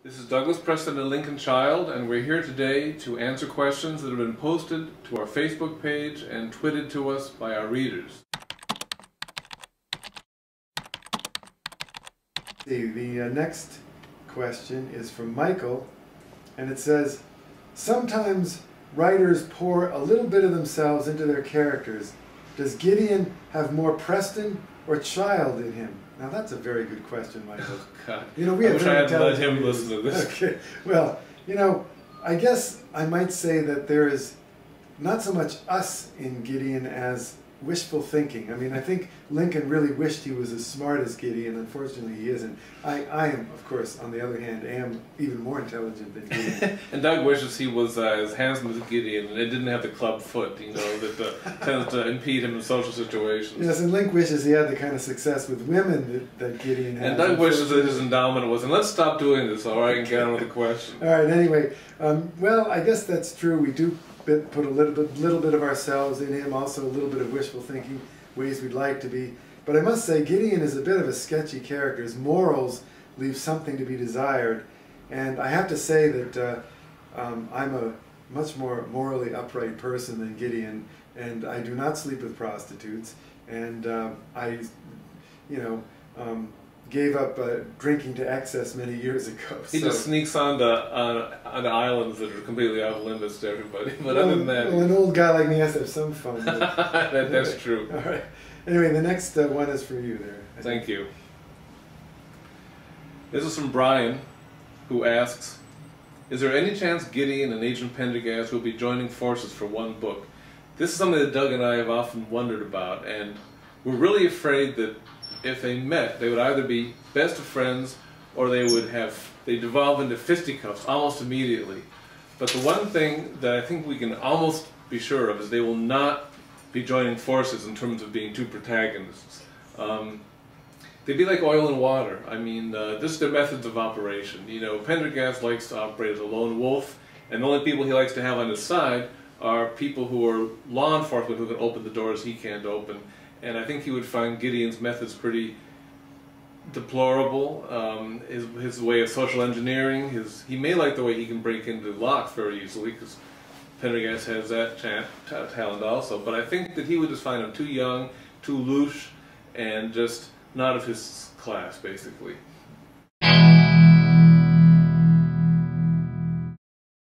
This is Douglas Preston and Lincoln Child, and we're here today to answer questions that have been posted to our Facebook page and twitted to us by our readers. The next question is from Michael, and it says, sometimes writers pour a little bit of themselves into their characters. Does Gideon have more Preston or Child in him? Now that's a very good question, Michael. Oh, God. You know, we have I wish I hadn't let him listen to this. Okay, well, you know, I guess I might say that there is not so much us in Gideon as wishful thinking. I mean, I think Lincoln really wished he was as smart as Gideon. Unfortunately, he isn't. I am, of course, on the other hand, am even more intelligent than Gideon. And Doug wishes he was as handsome as Gideon, and it didn't have the club foot, you know, that tends to impede him in social situations. Yes, and Linc wishes he had the kind of success with women that Gideon had. And Doug wishes that his endowment was, and let's stop doing this, all right, and get on with the question. All right, anyway, well, I guess that's true. We do put a little bit of ourselves in him, also a little bit of wishful thinking, ways we'd like to be. But I must say, Gideon is a bit of a sketchy character. His morals leave something to be desired. And I have to say that I'm a much more morally upright person than Gideon, and I do not sleep with prostitutes. And I, you know, gave up drinking to excess many years ago. He just sneaks on islands that are completely off limits to everybody. But well, other than that, well, an old guy like me has to have some fun. That's true. All right. Anyway, the next one is for you there. Thank you. This is from Brian, who asks, is there any chance Gideon and Agent Pendergast will be joining forces for one book? This is something that Doug and I have often wondered about, and we're really afraid that if they met, they would either be best of friends or they'd devolve into fisticuffs almost immediately. But the one thing that I think we can almost be sure of is they will not be joining forces in terms of being two protagonists. They'd be like oil and water. I mean, this is their methods of operation. You know, Pendergast likes to operate as a lone wolf, and the only people he likes to have on his side are people who are law enforcement who can open the doors he can't open. And I think he would find Gideon's methods pretty deplorable. His way of social engineering, he may like the way he can break into locks very easily, because Pendergast has that talent also. But I think that he would just find him too young, too louche, and just not of his class, basically.